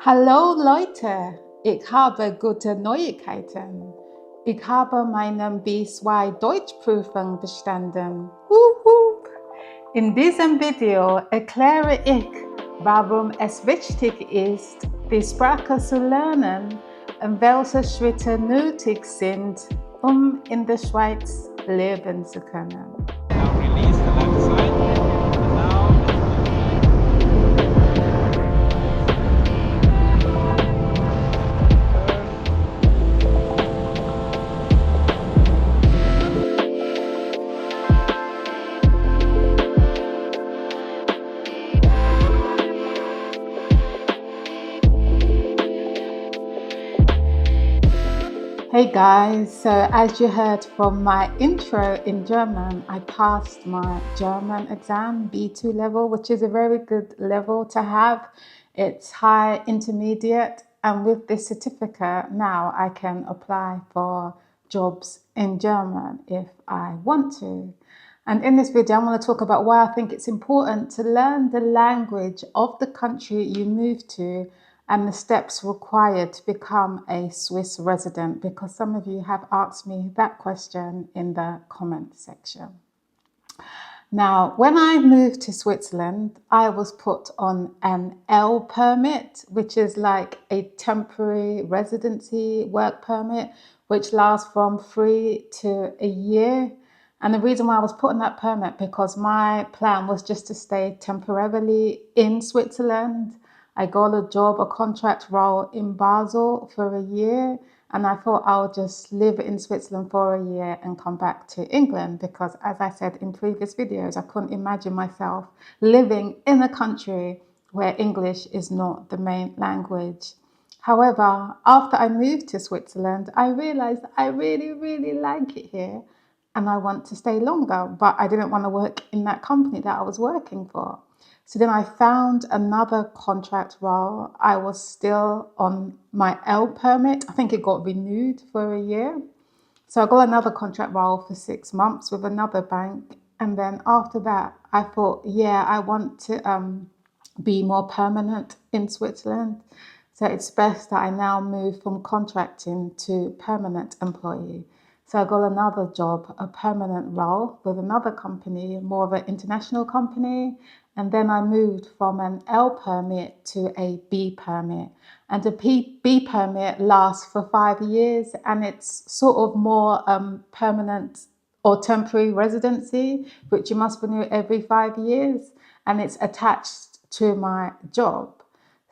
Hallo Leute, ich habe gute Neuigkeiten. Ich habe meine B2 Deutschprüfung bestanden. Wuhu! In diesem Video erkläre ich, warum es wichtig ist, die Sprache zu lernen und welche Schritte nötig sind, um in der Schweiz leben zu können. Now release the left side. And now Hey guys, so as you heard from my intro in German, I passed my German exam, B2 level, which is a very good level to have. It's high intermediate, and with this certificate now I can apply for jobs in German if I want to. And in this video, I'm going to talk about why I think it's important to learn the language of the country you move to and the steps required to become a Swiss resident, because some of you have asked me that question in the comment section. Now, when I moved to Switzerland, I was put on an L permit, which is like a temporary residency work permit, which lasts from 3 to a year. And the reason why I was put on that permit, because my plan was just to stay temporarily in Switzerland. I got a job, a contract role in Basel for a year, and I thought I'll just live in Switzerland for a year and come back to England, because as I said in previous videos, I couldn't imagine myself living in a country where English is not the main language. However, after I moved to Switzerland, I realized I really, really like it here and I want to stay longer, but I didn't want to work in that company that I was working for. So then I found another contract role. I was still on my L permit. I think it got renewed for a year. So I got another contract role for 6 months with another bank. And then after that, I thought, yeah, I want to be more permanent in Switzerland. So it's best that I now move from contracting to permanent employee. So I got another job, a permanent role with another company, more of an international company. And then I moved from an L permit to a B permit. And the B permit lasts for 5 years, and it's sort of more permanent or temporary residency, which you must renew every 5 years. And it's attached to my job.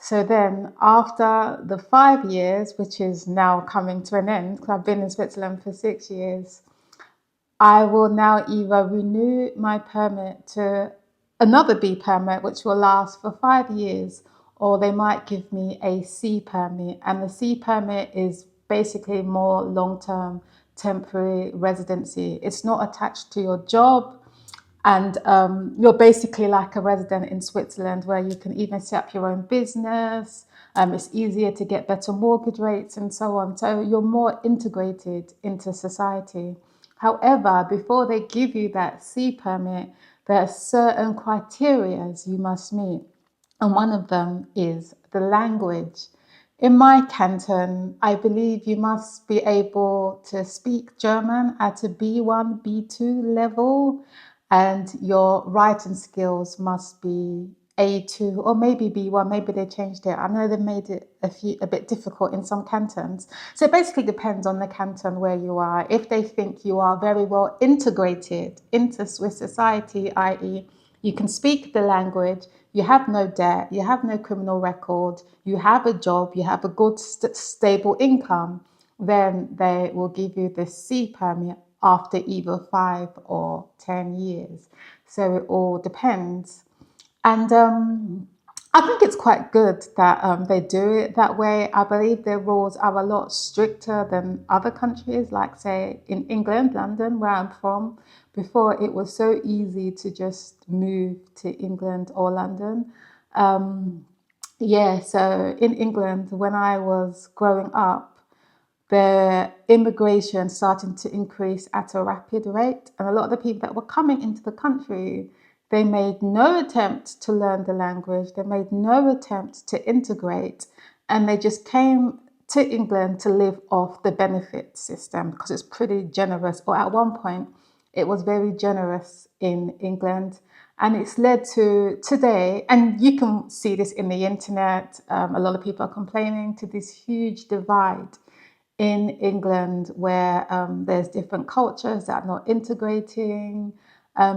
So then after the 5 years, which is now coming to an end, because I've been in Switzerland for 6 years, I will now either renew my permit to another B permit, which will last for 5 years, or they might give me a C permit. And the C permit is basically more long-term temporary residency. It's not attached to your job. And you're basically like a resident in Switzerland, where you can even set up your own business. It's easier to get better mortgage rates and so on. So you're more integrated into society. However, before they give you that C permit, there are certain criteria you must meet. And one of them is the language. In my canton, I believe you must be able to speak German at a B1, B2 level, and your writing skills must be A2 or maybe B1. Maybe they changed it. I know they made it a bit difficult in some cantons. So it basically depends on the canton where you are. If they think you are very well integrated into Swiss society, i.e., you can speak the language, you have no debt, you have no criminal record, you have a job, you have a good stable income, then they will give you the C permit after either 5 or 10 years. So it all depends. And I think it's quite good that they do it that way. I believe their rules are a lot stricter than other countries, like say in England, London, where I'm from. Before, it was so easy to just move to England or London. Yeah, so in England, when I was growing up, the immigration starting to increase at a rapid rate. And a lot of the people that were coming into the country, they made no attempt to learn the language. They made no attempt to integrate. and they just came to England to live off the benefit system because it's pretty generous, or at one point it was very generous in England. And it's led to today, and you can see this in the internet, a lot of people are complaining to this huge divide in England where there's different cultures that are not integrating.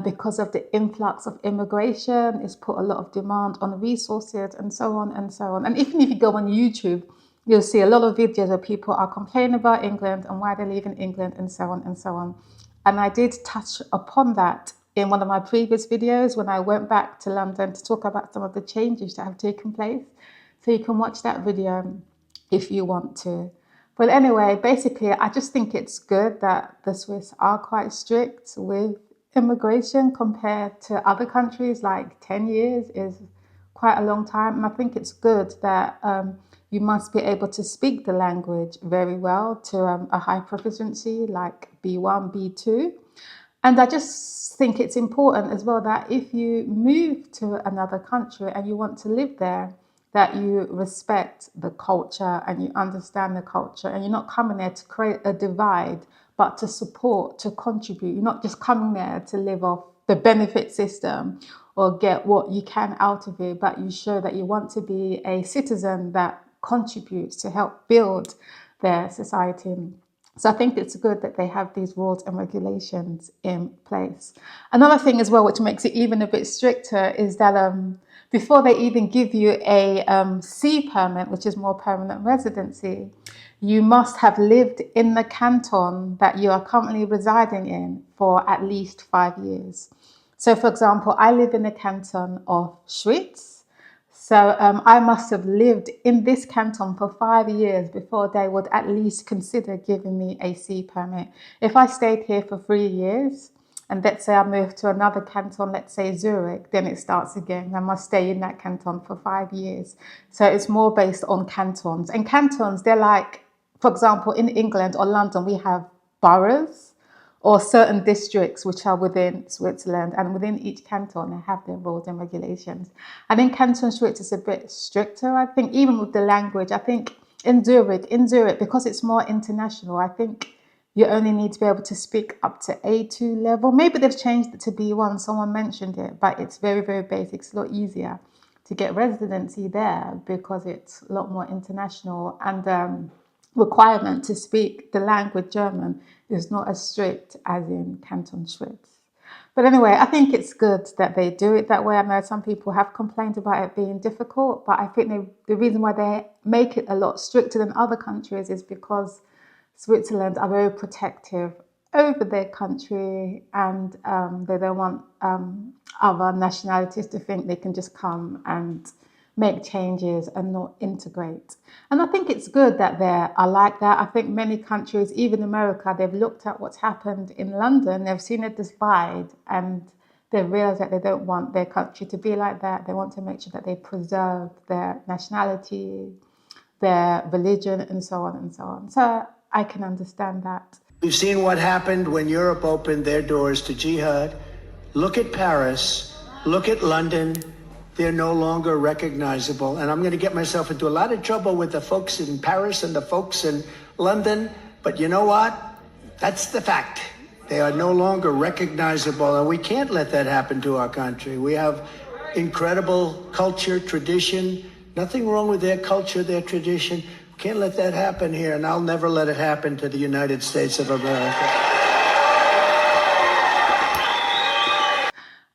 Because of the influx of immigration, it's put a lot of demand on resources and so on and so on. And even if you go on YouTube, you'll see a lot of videos where people are complaining about England and why they're leaving England and so on and so on. And I did touch upon that in one of my previous videos when I went back to London to talk about some of the changes that have taken place. So you can watch that video if you want to. But anyway, basically, I just think it's good that the Swiss are quite strict with immigration compared to other countries. Like 10 years is quite a long time. And I think it's good that you must be able to speak the language very well to a high proficiency like B1, B2. And I just think it's important as well that if you move to another country and you want to live there, that you respect the culture and you understand the culture, and you're not coming there to create a divide, but to support, to contribute. You're not just coming there to live off the benefit system or get what you can out of it, but you show that you want to be a citizen that contributes to help build their society. So I think it's good that they have these rules and regulations in place. Another thing as well, which makes it even a bit stricter, is that before they even give you a C permit, which is more permanent residency, you must have lived in the canton that you are currently residing in for at least 5 years. So, for example, I live in the canton of Schwyz. So I must have lived in this canton for 5 years before they would at least consider giving me a C permit. If I stayed here for 3 years, and let's say I move to another canton, let's say Zurich, then it starts again. I must stay in that canton for 5 years. So it's more based on cantons. And cantons, they're like, for example, in England or London, we have boroughs or certain districts which are within Switzerland, and within each canton they have their rules and regulations. And in Canton Schwyz it's a bit stricter, I think, even with the language. I think in Zurich, because it's more international, I think you only need to be able to speak up to A2 level. Maybe they've changed it to B1, someone mentioned it, but it's very, very basic. It's a lot easier to get residency there because it's a lot more international, and requirement to speak the language German is not as strict as in Canton Schwyz. But anyway, I think it's good that they do it that way. I know some people have complained about it being difficult, but I think the reason why they make it a lot stricter than other countries is because Switzerland are very protective over their country, and they don't want other nationalities to think they can just come and make changes and not integrate. And I think it's good that they are like that. I think many countries, even America, they've looked at what's happened in London, they've seen a divide, and they realize that they don't want their country to be like that. They want to make sure that they preserve their nationality, their religion, and so on and so on. So I can understand that. We've seen what happened when Europe opened their doors to jihad. Look at Paris, look at London. They're no longer recognizable. And I'm going to get myself into a lot of trouble with the folks in Paris and the folks in London. But you know what? That's the fact. They are no longer recognizable. And we can't let that happen to our country. We have incredible culture, tradition. Nothing wrong with their culture, their tradition. Can't let that happen here. And I'll never let it happen to the United States of America.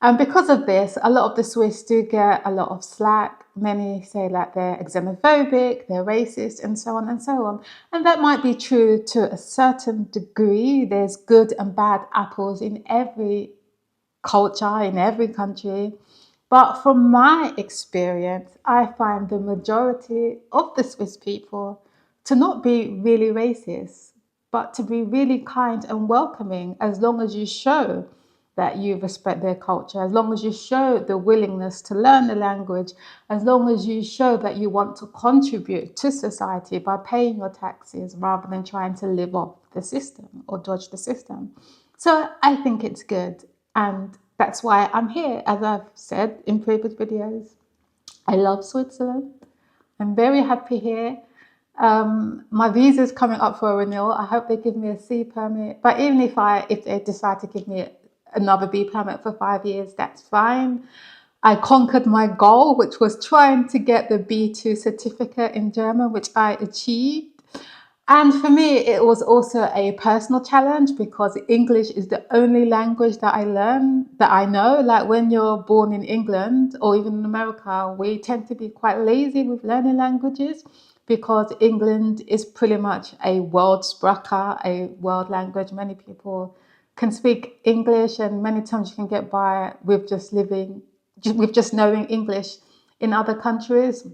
And because of this, a lot of the Swiss do get a lot of slack. Many say that they're xenophobic, they're racist, and so on and so on. And that might be true to a certain degree. There's good and bad apples in every culture, in every country. But from my experience, I find the majority of the Swiss people to not be really racist, but to be really kind and welcoming, as long as you show that you respect their culture, as long as you show the willingness to learn the language, as long as you show that you want to contribute to society by paying your taxes rather than trying to live off the system or dodge the system. So I think it's good, and that's why I'm here. As I've said in previous videos, I love Switzerland. I'm very happy here. My visa is coming up for a renewal. I hope they give me a C permit. But even if they decide to give me another B permit for 5 years, that's fine. I conquered my goal, which was trying to get the B2 certificate in German, which I achieved. And for me, it was also a personal challenge because English is the only language that I learn, that I know. Like when you're born in England or even in America, we tend to be quite lazy with learning languages because England is pretty much a Worldsprache, a world language. Many people can speak English, and many times you can get by with just knowing English in other countries.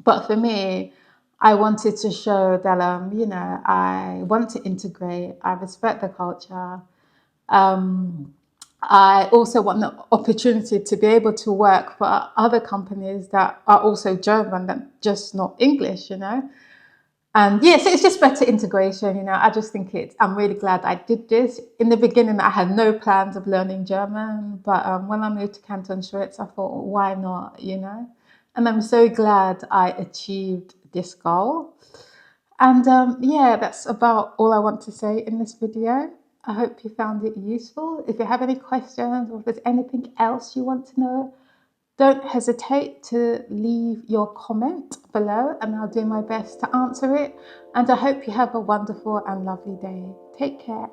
But for me, I wanted to show that, I want to integrate, I respect the culture. Um, I also want the opportunity to be able to work for other companies that are also German, that just not English. And yes, it's just better integration. I just think I'm really glad I did this. In the beginning, I had no plans of learning German, but when I moved to Canton Schwyz, I thought, why not? And I'm so glad I achieved this goal. And yeah, that's about all I want to say in this video. I hope you found it useful. If you have any questions or if there's anything else you want to know, don't hesitate to leave your comment below and I'll do my best to answer it. And I hope you have a wonderful and lovely day. Take care.